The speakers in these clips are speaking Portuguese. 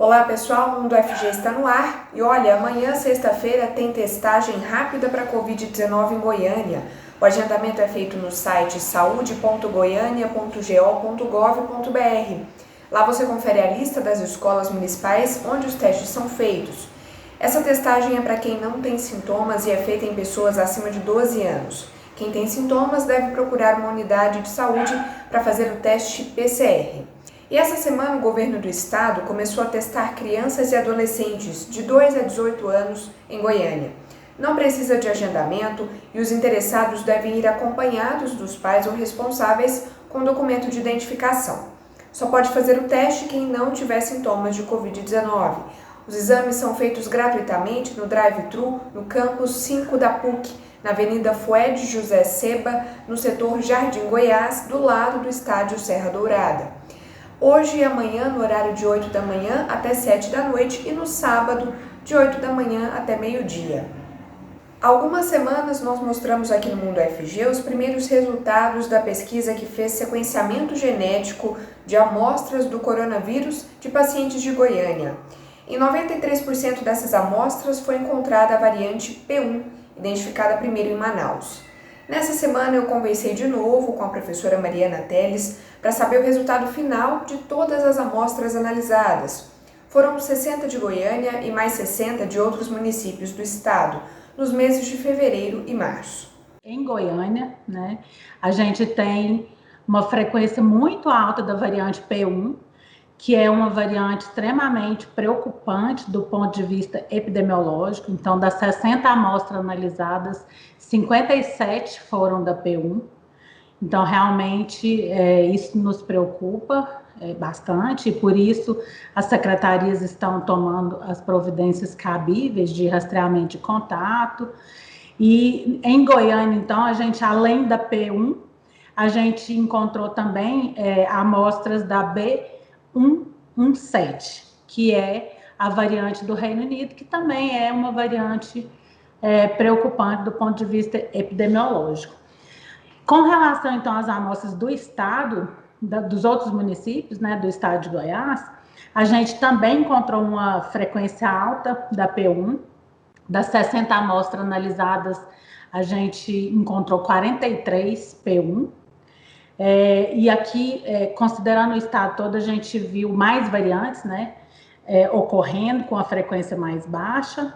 Olá pessoal, o Mundo FG está no ar e olha, amanhã, sexta-feira, tem testagem rápida para Covid-19 em Goiânia. O agendamento é feito no site saude.goiania.go.gov.br. Lá você confere a lista das escolas municipais onde os testes são feitos. Essa testagem é para quem não tem sintomas e é feita em pessoas acima de 12 anos. Quem tem sintomas deve procurar uma unidade de saúde para fazer o teste PCR. E essa semana o governo do estado começou a testar crianças e adolescentes de 2 a 18 anos em Goiânia. Não precisa de agendamento e os interessados devem ir acompanhados dos pais ou responsáveis com documento de identificação. Só pode fazer o teste quem não tiver sintomas de Covid-19. Os exames são feitos gratuitamente no drive-thru no campus 5 da PUC, na Avenida Fued José Seba, no setor Jardim Goiás, do lado do estádio Serra Dourada. Hoje e amanhã, no horário de 8 da manhã até 7 da noite e no sábado, de 8 da manhã até meio-dia. Há algumas semanas nós mostramos aqui no Mundo FG os primeiros resultados da pesquisa que fez sequenciamento genético de amostras do coronavírus de pacientes de Goiânia. Em 93% dessas amostras foi encontrada a variante P1, identificada primeiro em Manaus. Nessa semana eu conversei de novo com a professora Mariana Teles para saber o resultado final de todas as amostras analisadas. Foram 60 de Goiânia e mais 60 de outros municípios do estado, nos meses de fevereiro e março. Em Goiânia, a gente tem uma frequência muito alta da variante P1, que é uma variante extremamente preocupante do ponto de vista epidemiológico. Então, das 60 amostras analisadas, 57 foram da P1. Então, realmente, isso nos preocupa bastante, e por isso as secretarias estão tomando as providências cabíveis de rastreamento de contato. E em Goiânia, então, a gente, além da P1, a gente encontrou também amostras da B117, que é a variante do Reino Unido, que também é uma variante preocupante do ponto de vista epidemiológico. Com relação, então, às amostras do estado, dos outros municípios, do estado de Goiás, a gente também encontrou uma frequência alta da P1. Das 60 amostras analisadas, a gente encontrou 43 P1. E aqui, considerando o estado todo, a gente viu mais variantes, ocorrendo com a frequência mais baixa,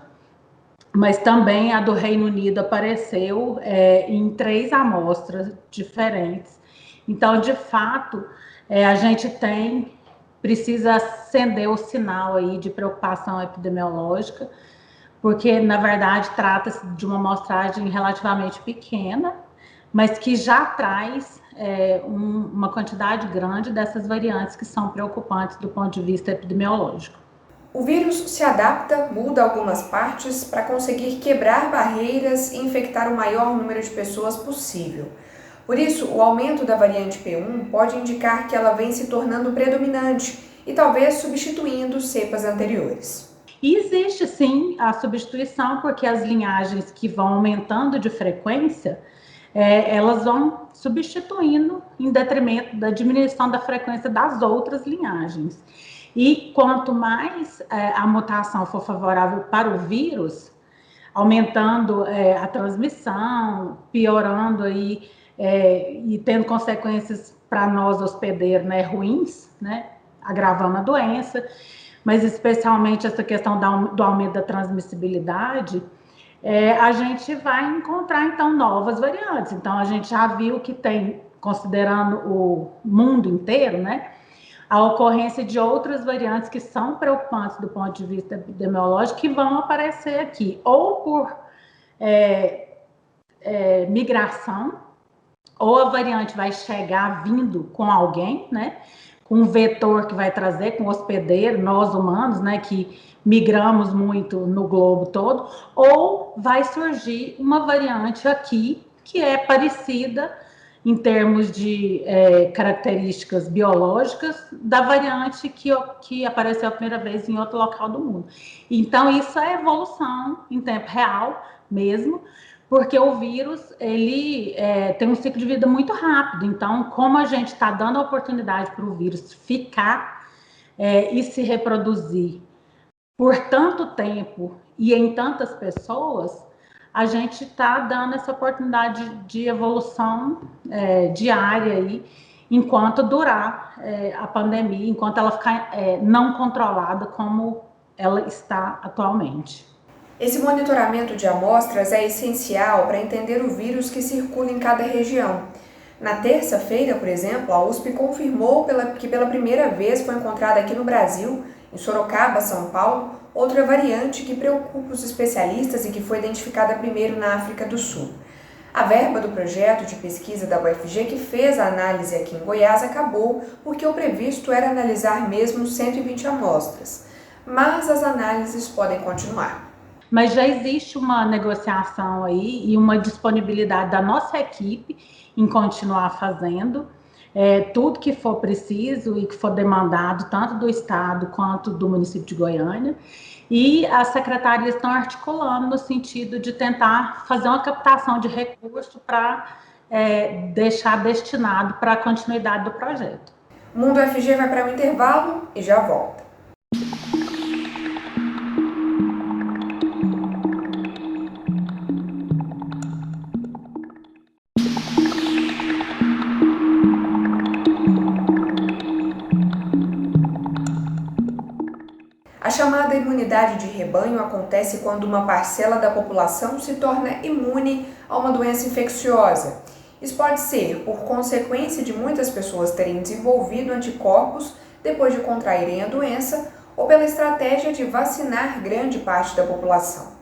mas também a do Reino Unido apareceu em 3 amostras diferentes. Então, de fato, a gente precisa acender o sinal aí de preocupação epidemiológica, porque, na verdade, trata-se de uma amostragem relativamente pequena, mas que já traz uma quantidade grande dessas variantes que são preocupantes do ponto de vista epidemiológico. O vírus se adapta, muda algumas partes para conseguir quebrar barreiras e infectar o maior número de pessoas possível. Por isso, o aumento da variante P1 pode indicar que ela vem se tornando predominante e talvez substituindo cepas anteriores. E existe sim a substituição, porque as linhagens que vão aumentando de frequência, elas vão substituindo em detrimento da diminuição da frequência das outras linhagens. E quanto mais a mutação for favorável para o vírus, aumentando a transmissão, piorando aí, e tendo consequências para nós hospedeiros ruins, agravando a doença, mas especialmente essa questão do aumento da transmissibilidade, a gente vai encontrar, então, novas variantes. Então, a gente já viu que tem, considerando o mundo inteiro, a ocorrência de outras variantes que são preocupantes do ponto de vista epidemiológico, que vão aparecer aqui, ou por migração, ou a variante vai chegar vindo com alguém, com um vetor que vai trazer, com o hospedeiro, nós humanos, que migramos muito no globo todo, ou vai surgir uma variante aqui que é parecida em termos de características biológicas da variante que apareceu a primeira vez em outro local do mundo. Então, isso é evolução em tempo real mesmo, porque o vírus ele tem um ciclo de vida muito rápido. Então, como a gente está dando a oportunidade para o vírus ficar e se reproduzir por tanto tempo e em tantas pessoas, a gente está dando essa oportunidade de evolução diária aí, enquanto durar a pandemia, enquanto ela ficar não controlada como ela está atualmente. Esse monitoramento de amostras é essencial para entender o vírus que circula em cada região. Na terça-feira, por exemplo, a USP confirmou que pela primeira vez foi encontrada aqui no Brasil, em Sorocaba, São Paulo, outra variante que preocupa os especialistas e que foi identificada primeiro na África do Sul. A verba do projeto de pesquisa da UFG que fez a análise aqui em Goiás acabou porque o previsto era analisar mesmo 120 amostras. Mas as análises podem continuar. Mas já existe uma negociação aí e uma disponibilidade da nossa equipe em continuar fazendo tudo que for preciso e que for demandado, tanto do Estado quanto do município de Goiânia. E as secretarias estão articulando no sentido de tentar fazer uma captação de recursos para deixar destinado para a continuidade do projeto. O Mundo UFG vai para um intervalo e já volta. A chamada imunidade de rebanho acontece quando uma parcela da população se torna imune a uma doença infecciosa. Isso pode ser por consequência de muitas pessoas terem desenvolvido anticorpos depois de contraírem a doença ou pela estratégia de vacinar grande parte da população.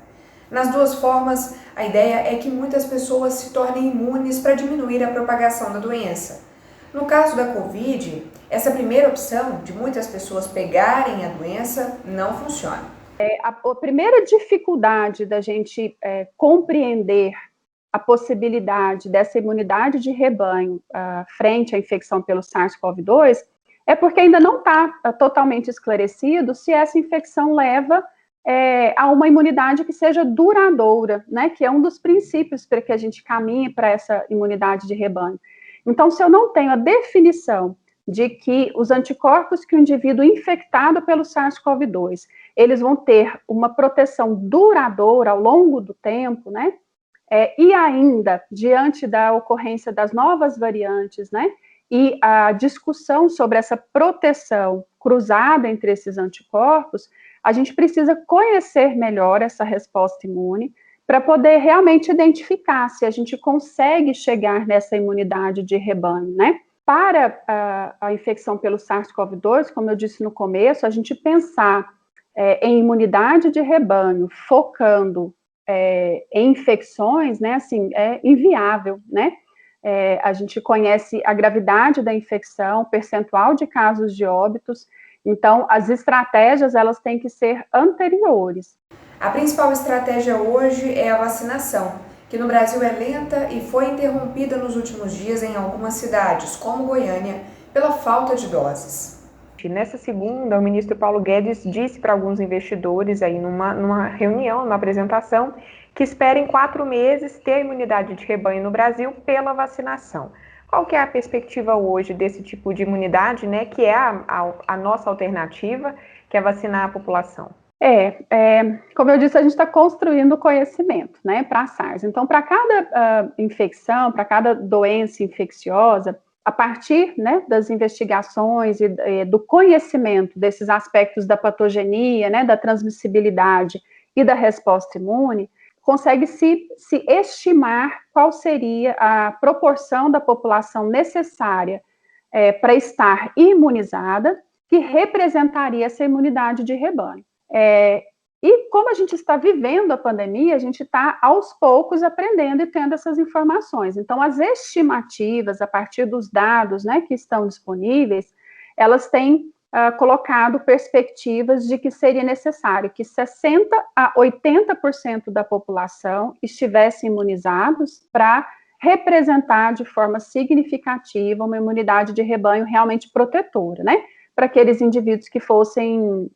Nas duas formas, a ideia é que muitas pessoas se tornem imunes para diminuir a propagação da doença. No caso da Covid, essa primeira opção de muitas pessoas pegarem a doença não funciona. A primeira dificuldade da gente compreender a possibilidade dessa imunidade de rebanho frente à infecção pelo SARS-CoV-2 é porque ainda não está totalmente esclarecido se essa infecção leva a uma imunidade que seja duradoura, né, que é um dos princípios para que a gente caminhe para essa imunidade de rebanho. Então, se eu não tenho a definição de que os anticorpos que o indivíduo infectado pelo SARS-CoV-2, eles vão ter uma proteção duradoura ao longo do tempo, né? E ainda, diante da ocorrência das novas variantes, né? E a discussão sobre essa proteção cruzada entre esses anticorpos, a gente precisa conhecer melhor essa resposta imune para poder realmente identificar se a gente consegue chegar nessa imunidade de rebanho, né? Para a infecção pelo SARS-CoV-2, como eu disse no começo, a gente pensar em imunidade de rebanho, focando em infecções, né, assim, é inviável, né? A gente conhece a gravidade da infecção, percentual de casos de óbitos, então as estratégias, elas têm que ser anteriores. A principal estratégia hoje é a vacinação, que no Brasil é lenta e foi interrompida nos últimos dias em algumas cidades, como Goiânia, pela falta de doses. Nessa segunda, o ministro Paulo Guedes disse para alguns investidores aí numa reunião, numa apresentação, que espera em 4 meses ter a imunidade de rebanho no Brasil pela vacinação. Qual que é a perspectiva hoje desse tipo de imunidade, né, que é a nossa alternativa, que é vacinar a população? Como eu disse, a gente está construindo conhecimento, né, para a SARS. Então, para cada infecção, para cada doença infecciosa, a partir, né, das investigações e do conhecimento desses aspectos da patogenia, né, da transmissibilidade e da resposta imune, consegue-se estimar qual seria a proporção da população necessária para estar imunizada, que representaria essa imunidade de rebanho. E como a gente está vivendo a pandemia, a gente está aos poucos aprendendo e tendo essas informações. Então, as estimativas, a partir dos dados, né, que estão disponíveis, elas têm colocado perspectivas de que seria necessário que 60% a 80% da população estivessem imunizados para representar de forma significativa uma imunidade de rebanho realmente protetora, né, para aqueles indivíduos que fossem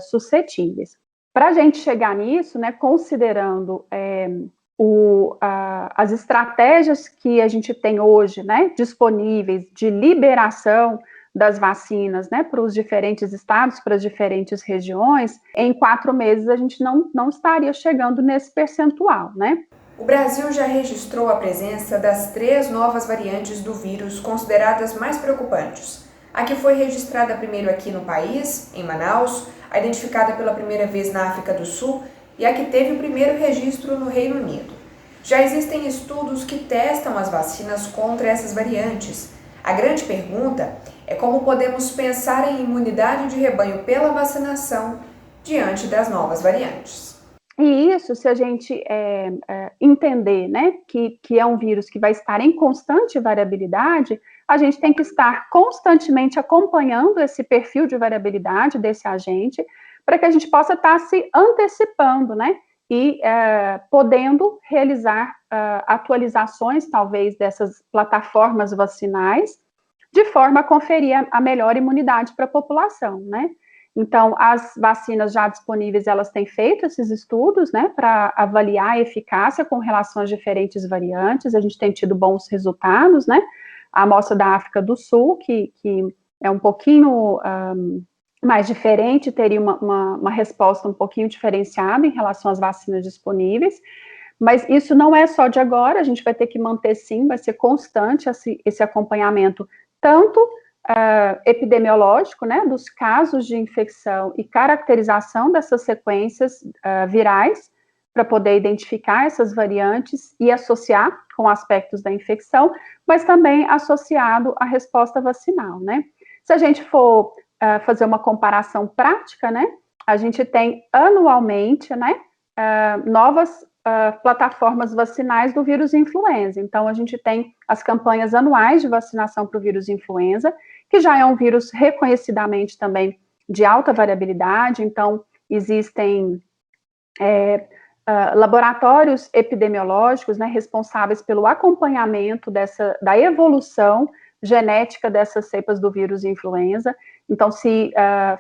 suscetíveis. Para a gente chegar nisso, né, considerando as estratégias que a gente tem hoje, né, disponíveis de liberação das vacinas, né, para os diferentes estados, para as diferentes regiões, em 4 meses a gente não estaria chegando nesse percentual, né? O Brasil já registrou a presença das 3 novas variantes do vírus consideradas mais preocupantes. A que foi registrada primeiro aqui no país, em Manaus, a identificada pela primeira vez na África do Sul e a que teve o primeiro registro no Reino Unido. Já existem estudos que testam as vacinas contra essas variantes. A grande pergunta é como podemos pensar em imunidade de rebanho pela vacinação diante das novas variantes. E isso, se a gente entender, né, que é um vírus que vai estar em constante variabilidade, a gente tem que estar constantemente acompanhando esse perfil de variabilidade desse agente, para que a gente possa estar se antecipando, né, e podendo realizar atualizações, talvez, dessas plataformas vacinais, de forma a conferir a melhor imunidade para a população, né. Então, as vacinas já disponíveis, elas têm feito esses estudos, né, para avaliar a eficácia com relação às diferentes variantes, a gente tem tido bons resultados, né, a amostra da África do Sul, que é um pouquinho mais diferente, teria uma resposta um pouquinho diferenciada em relação às vacinas disponíveis, mas isso não é só de agora, a gente vai ter que manter sim, vai ser constante esse acompanhamento, tanto epidemiológico, né, dos casos de infecção e caracterização dessas sequências virais, para poder identificar essas variantes e associar com aspectos da infecção, mas também associado à resposta vacinal, né. Se a gente for fazer uma comparação prática, né, a gente tem anualmente, né, novas plataformas vacinais do vírus influenza. Então, a gente tem as campanhas anuais de vacinação para o vírus influenza, que já é um vírus reconhecidamente também de alta variabilidade, então existem laboratórios epidemiológicos, né, responsáveis pelo acompanhamento da evolução genética dessas cepas do vírus influenza. Então, se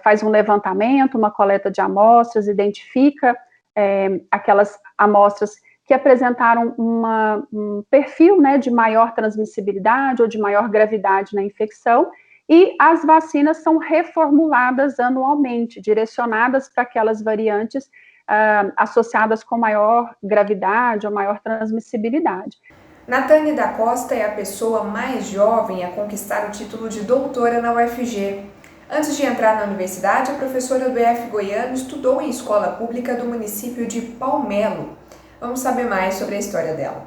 faz um levantamento, uma coleta de amostras, identifica aquelas amostras que apresentaram um perfil, né, de maior transmissibilidade ou de maior gravidade na infecção, e as vacinas são reformuladas anualmente, direcionadas para aquelas variantes associadas com maior gravidade ou maior transmissibilidade. Natane da Costa é a pessoa mais jovem a conquistar o título de doutora na UFG. Antes de entrar na universidade, a professora do EF Goiano estudou em escola pública do município de Palmelo. Vamos saber mais sobre a história dela.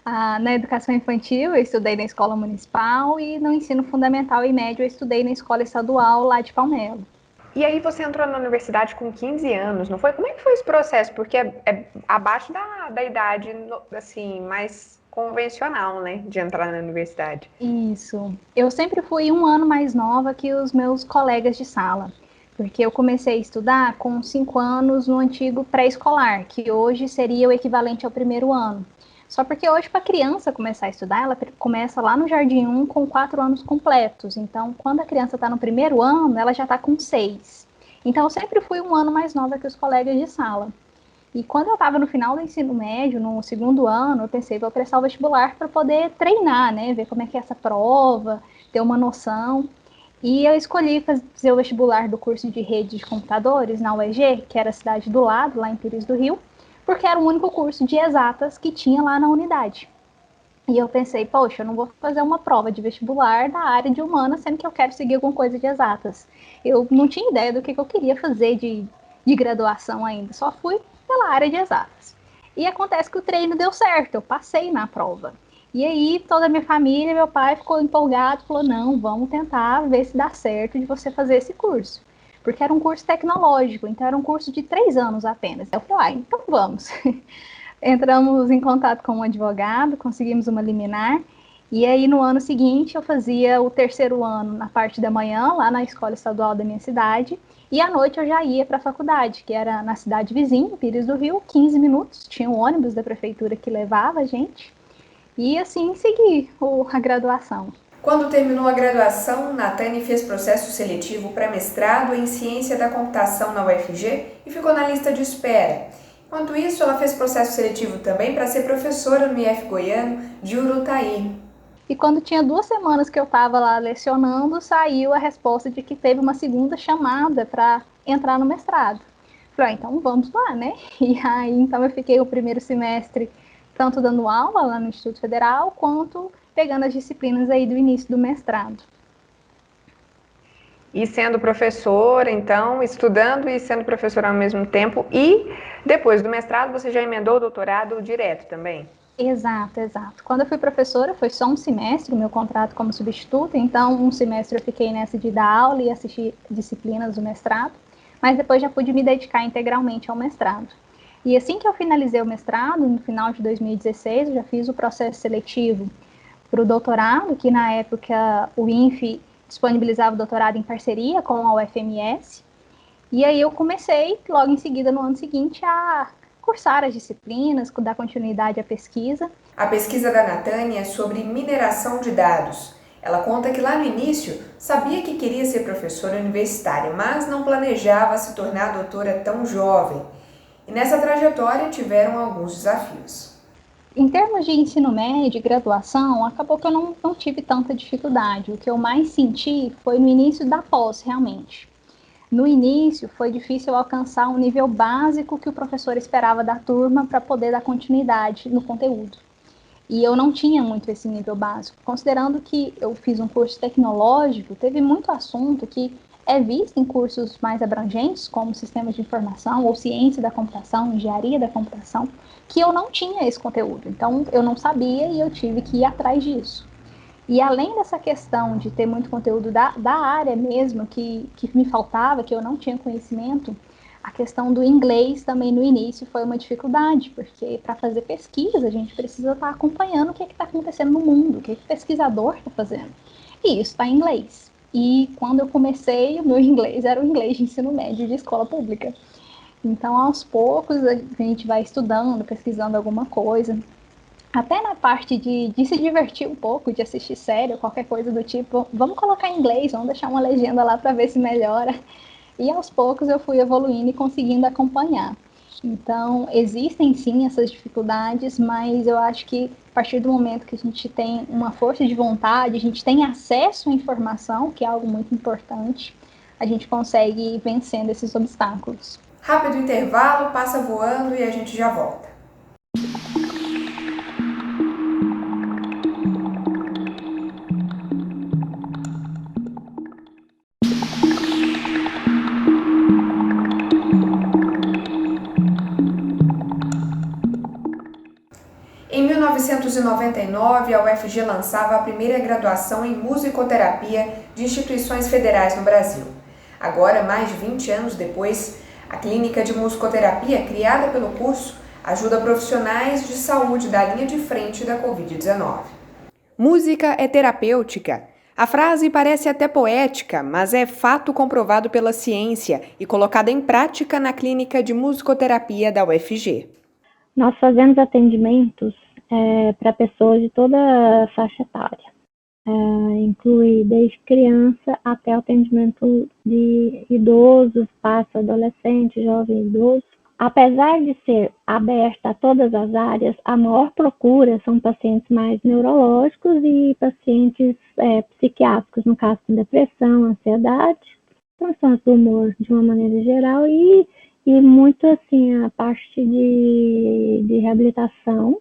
Na educação infantil, eu estudei na escola municipal e no ensino fundamental e médio, eu estudei na escola estadual lá de Palmelo. E aí você entrou na universidade com 15 anos, não foi? Como é que foi esse processo? Porque é abaixo da idade, assim, mais convencional, né, de entrar na universidade. Isso. Eu sempre fui 1 ano mais nova que os meus colegas de sala, porque eu comecei a estudar com 5 anos no antigo pré-escolar, que hoje seria o equivalente ao 1º ano. Só porque hoje, para a criança começar a estudar, ela começa lá no Jardim 1 com 4 anos completos. Então, quando a criança está no 1º ano, ela já está com 6. Então, eu sempre fui 1 ano mais nova que os colegas de sala. E quando eu estava no final do ensino médio, no 2º ano, eu pensei, vou prestar o vestibular para poder treinar, né? Ver como é que é essa prova, ter uma noção. E eu escolhi fazer o vestibular do curso de rede de computadores na UEG, que era a cidade do lado, lá em Pires do Rio, porque era o único curso de exatas que tinha lá na unidade. E eu pensei, poxa, eu não vou fazer uma prova de vestibular da área de humanas, sendo que eu quero seguir alguma coisa de exatas. Eu não tinha ideia do que eu queria fazer de graduação ainda, só fui pela área de exatas. E acontece que o treino deu certo, eu passei na prova. E aí toda a minha família, meu pai ficou empolgado, falou, não, vamos tentar ver se dá certo de você fazer esse curso. Porque era um curso tecnológico, então era um curso de 3 anos apenas. Eu falei, então vamos. Entramos em contato com um advogado, conseguimos uma liminar, e aí no ano seguinte eu fazia o 3º ano na parte da manhã, lá na escola estadual da minha cidade, e à noite eu já ia para a faculdade, que era na cidade vizinha, Pires do Rio, 15 minutos, tinha um ônibus da prefeitura que levava a gente, e assim segui a graduação. Quando terminou a graduação, Natane fez processo seletivo para mestrado em Ciência da Computação na UFG e ficou na lista de espera. Enquanto isso, ela fez processo seletivo também para ser professora no IF Goiano de Urutaí. E quando tinha 2 semanas que eu estava lá lecionando, saiu a resposta de que teve uma segunda chamada para entrar no mestrado. Falei, então vamos lá, né? E aí, então eu fiquei o primeiro semestre tanto dando aula lá no Instituto Federal, quanto pegando as disciplinas aí do início do mestrado. E sendo professora, então, estudando e sendo professora ao mesmo tempo, e depois do mestrado você já emendou o doutorado direto também? Exato, exato. Quando eu fui professora, foi só um semestre, o meu contrato como substituta, então um semestre eu fiquei nessa de dar aula e assistir disciplinas do mestrado, mas depois já pude me dedicar integralmente ao mestrado. E assim que eu finalizei o mestrado, no final de 2016, eu já fiz o processo seletivo para o doutorado, que na época o INFE disponibilizava o doutorado em parceria com a UFMS, e aí eu comecei, logo em seguida, no ano seguinte, a cursar as disciplinas, dar continuidade à pesquisa. A pesquisa da Natânia é sobre mineração de dados. Ela conta que lá no início sabia que queria ser professora universitária, mas não planejava se tornar doutora tão jovem. E nessa trajetória tiveram alguns desafios. Em termos de ensino médio e graduação, acabou que eu não tive tanta dificuldade. O que eu mais senti foi no início da pós, realmente. No início, foi difícil alcançar um nível básico que o professor esperava da turma para poder dar continuidade no conteúdo. E eu não tinha muito esse nível básico. Considerando que eu fiz um curso tecnológico, teve muito assunto que é visto em cursos mais abrangentes, como sistemas de informação ou ciência da computação, engenharia da computação, que eu não tinha esse conteúdo. Então, eu não sabia e eu tive que ir atrás disso. E além dessa questão de ter muito conteúdo da área mesmo, que me faltava, que eu não tinha conhecimento, a questão do inglês também no início foi uma dificuldade, porque para fazer pesquisa a gente precisa estar acompanhando o que está acontecendo no mundo, o que o pesquisador está fazendo. E isso está em inglês. E quando eu comecei, o meu inglês era o inglês de ensino médio de escola pública. Então, aos poucos, a gente vai estudando, pesquisando alguma coisa. Até na parte de se divertir um pouco, de assistir série ou qualquer coisa do tipo, vamos colocar em inglês, vamos deixar uma legenda lá para ver se melhora. E aos poucos eu fui evoluindo e conseguindo acompanhar. Então, existem sim essas dificuldades, mas eu acho que a partir do momento que a gente tem uma força de vontade, a gente tem acesso à informação, que é algo muito importante, a gente consegue ir vencendo esses obstáculos. Rápido intervalo, passa voando e a gente já volta. Em 1999, a UFG lançava a primeira graduação em musicoterapia de instituições federais no Brasil. Agora, mais de 20 anos depois, a clínica de musicoterapia criada pelo curso ajuda profissionais de saúde da linha de frente da Covid-19. Música é terapêutica. A frase parece até poética, mas é fato comprovado pela ciência e colocado em prática na clínica de musicoterapia da UFG. Nós fazemos atendimentos para pessoas de toda a faixa etária. Inclui desde criança até o atendimento de idosos, passa adolescente, jovem idoso. Apesar de ser aberta a todas as áreas, a maior procura são pacientes mais neurológicos e pacientes psiquiátricos, no caso com depressão, ansiedade, transtornos do humor de uma maneira geral e muito assim a parte de reabilitação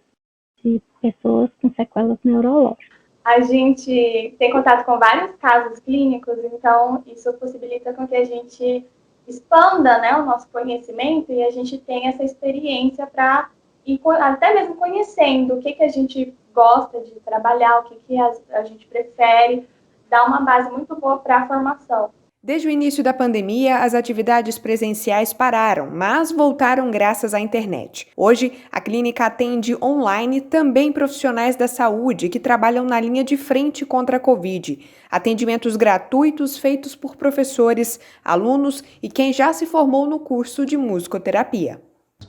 de pessoas com sequelas neurológicas. A gente tem contato com vários casos clínicos, então isso possibilita com que a gente expanda, né, o nosso conhecimento e a gente tenha essa experiência para ir até mesmo conhecendo o que a gente gosta de trabalhar, o que a gente prefere, dá uma base muito boa para a formação. Desde o início da pandemia, as atividades presenciais pararam, mas voltaram graças à internet. Hoje, a clínica atende online também profissionais da saúde que trabalham na linha de frente contra a Covid. Atendimentos gratuitos feitos por professores, alunos e quem já se formou no curso de musicoterapia.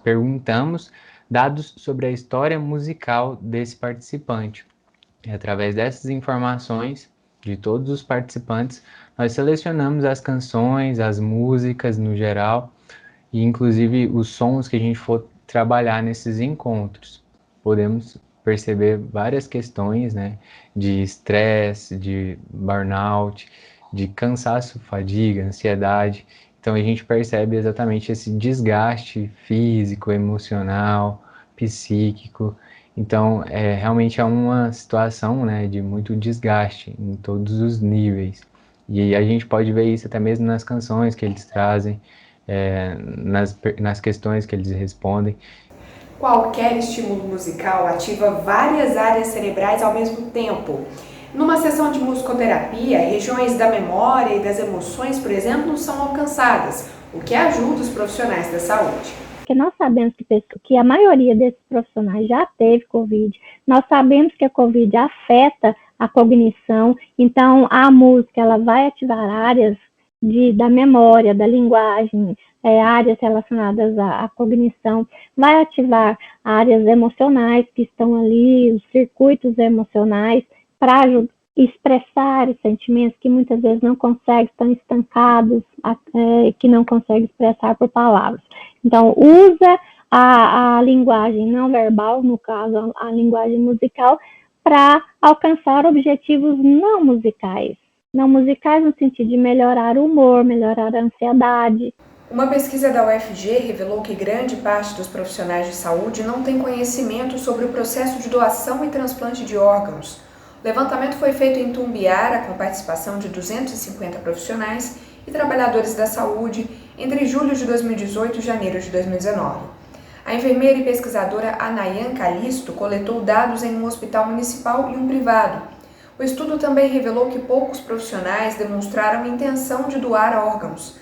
Perguntamos dados sobre a história musical desse participante. E através dessas informações de todos os participantes, nós selecionamos as canções, as músicas no geral, e inclusive os sons que a gente for trabalhar nesses encontros. Podemos perceber várias questões, né, de estresse, de burnout, de cansaço, fadiga, ansiedade. Então a gente percebe exatamente esse desgaste físico, emocional, psíquico. Então realmente é uma situação, né, de muito desgaste em todos os níveis. E a gente pode ver isso até mesmo nas canções que eles trazem, nas questões que eles respondem. Qualquer estímulo musical ativa várias áreas cerebrais ao mesmo tempo. Numa sessão de musicoterapia, regiões da memória e das emoções, por exemplo, são alcançadas, o que ajuda os profissionais da saúde. Porque nós sabemos que a maioria desses profissionais já teve Covid, nós sabemos que a Covid afeta a cognição, então a música ela vai ativar áreas da memória, da linguagem, áreas relacionadas à cognição, vai ativar áreas emocionais que estão ali, os circuitos emocionais, para expressar os sentimentos que muitas vezes não conseguem, estão estancados, que não conseguem expressar por palavras. Então, usa a linguagem não verbal, no caso, a linguagem musical, para alcançar objetivos não musicais. Não musicais no sentido de melhorar o humor, melhorar a ansiedade. Uma pesquisa da UFG revelou que grande parte dos profissionais de saúde não tem conhecimento sobre o processo de doação e transplante de órgãos. O levantamento foi feito em Tumbiara, com participação de 250 profissionais e trabalhadores da saúde entre julho de 2018 e janeiro de 2019. A enfermeira e pesquisadora Anayan Calisto coletou dados em um hospital municipal e um privado. O estudo também revelou que poucos profissionais demonstraram intenção de doar órgãos.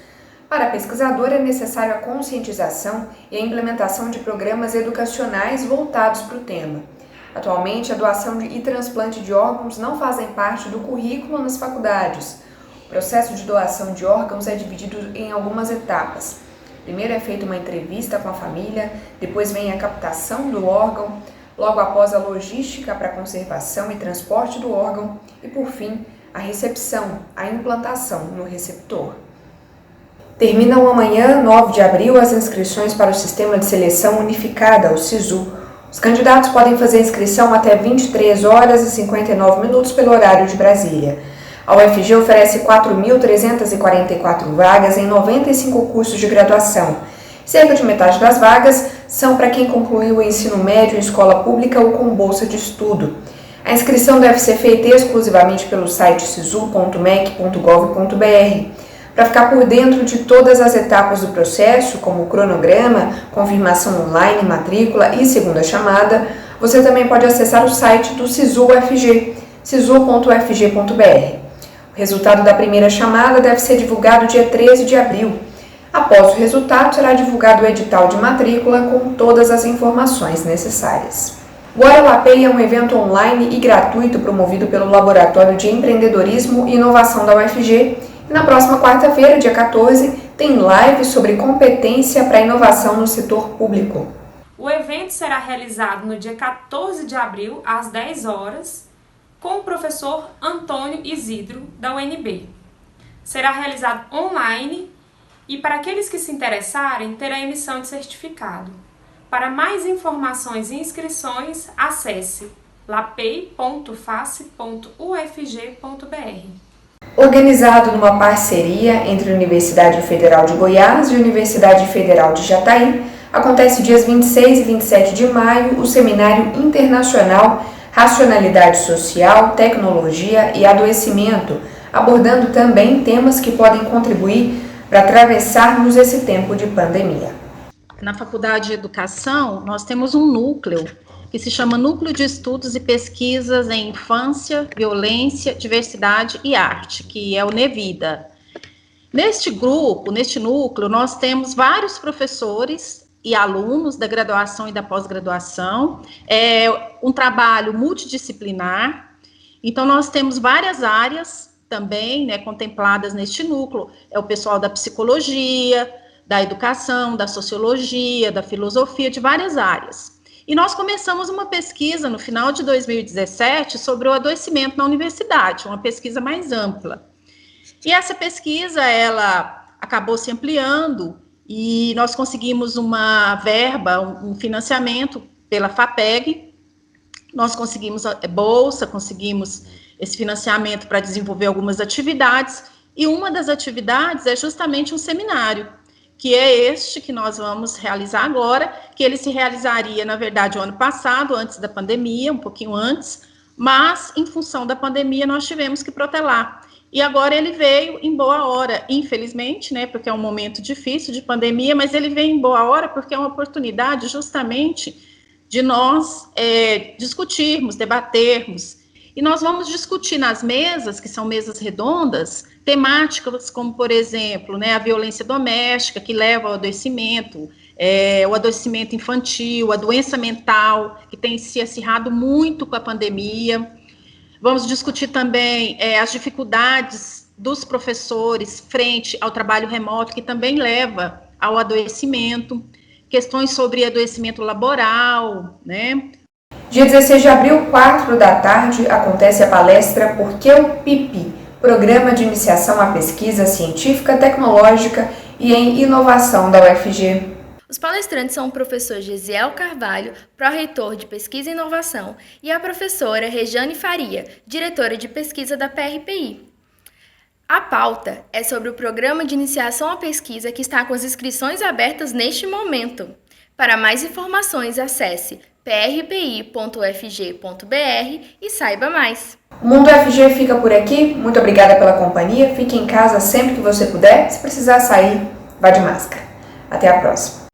Para a pesquisadora, é necessária a conscientização e a implementação de programas educacionais voltados para o tema. Atualmente, a doação e transplante de órgãos não fazem parte do currículo nas faculdades. O processo de doação de órgãos é dividido em algumas etapas. Primeiro é feita uma entrevista com a família, depois vem a captação do órgão, logo após a logística para a conservação e transporte do órgão e, por fim, a recepção, a implantação no receptor. Terminam amanhã, 9 de abril, as inscrições para o Sistema de Seleção Unificada, o SISU. Os candidatos podem fazer inscrição até 23 horas e 59 minutos pelo horário de Brasília. A UFG oferece 4.344 vagas em 95 cursos de graduação. Cerca de metade das vagas são para quem concluiu o ensino médio em escola pública ou com bolsa de estudo. A inscrição deve ser feita exclusivamente pelo site sisu.mec.gov.br. Para ficar por dentro de todas as etapas do processo, como o cronograma, confirmação online, matrícula e segunda chamada, você também pode acessar o site do SISU-UFG, sisu.ufg.br. O resultado da primeira chamada deve ser divulgado dia 13 de abril. Após o resultado, será divulgado o edital de matrícula com todas as informações necessárias. O Hora Lapei é um evento online e gratuito promovido pelo Laboratório de Empreendedorismo e Inovação da UFG. E na próxima quarta-feira, dia 14, tem live sobre competência para inovação no setor público. O evento será realizado no dia 14 de abril, às 10 horas, com o professor Antônio Isidro, da UNB. Será realizado online e, para aqueles que se interessarem, terá emissão de certificado. Para mais informações e inscrições, acesse lapei.face.ufg.br. Organizado numa parceria entre a Universidade Federal de Goiás e a Universidade Federal de Jataí, acontece dias 26 e 27 de maio o Seminário Internacional Racionalidade Social, Tecnologia e Adoecimento, abordando também temas que podem contribuir para atravessarmos esse tempo de pandemia. Na Faculdade de Educação, nós temos um núcleo que se chama Núcleo de Estudos e Pesquisas em Infância, Violência, Diversidade e Arte, que é o NEVIDA. Neste grupo, neste núcleo, nós temos vários professores e alunos da graduação e da pós-graduação, é um trabalho multidisciplinar, então nós temos várias áreas também, né, contempladas neste núcleo, é o pessoal da psicologia, da educação, da sociologia, da filosofia, de várias áreas. E nós começamos uma pesquisa no final de 2017 sobre o adoecimento na universidade, uma pesquisa mais ampla. E essa pesquisa, ela acabou se ampliando e nós conseguimos uma verba, um financiamento pela FAPEG, nós conseguimos bolsa, conseguimos esse financiamento para desenvolver algumas atividades, e uma das atividades é justamente um seminário, que é este que nós vamos realizar agora, que ele se realizaria, na verdade, o ano passado, antes da pandemia, um pouquinho antes, mas, em função da pandemia, nós tivemos que protelar. E agora ele veio em boa hora, infelizmente, né, porque é um momento difícil de pandemia, mas ele veio em boa hora porque é uma oportunidade justamente de nós discutirmos, debatermos. E nós vamos discutir nas mesas, que são mesas redondas, temáticas como, por exemplo, né, a violência doméstica, que leva ao adoecimento, o adoecimento infantil, a doença mental, que tem se acirrado muito com a pandemia. Vamos discutir também as dificuldades dos professores frente ao trabalho remoto, que também leva ao adoecimento, questões sobre adoecimento laboral, né? Dia 16 de abril, 4 da tarde, acontece a palestra Por que o PIP? Programa de Iniciação à Pesquisa Científica, Tecnológica e em Inovação da UFG. Os palestrantes são o professor Gesiel Carvalho, pró-reitor de Pesquisa e Inovação, e a professora Rejane Faria, diretora de pesquisa da PRPI. A pauta é sobre o Programa de Iniciação à Pesquisa que está com as inscrições abertas neste momento. Para mais informações, acesse prpi.ufg.br e saiba mais. O Mundo UFG fica por aqui. Muito obrigada pela companhia. Fique em casa sempre que você puder. Se precisar sair, vá de máscara. Até a próxima.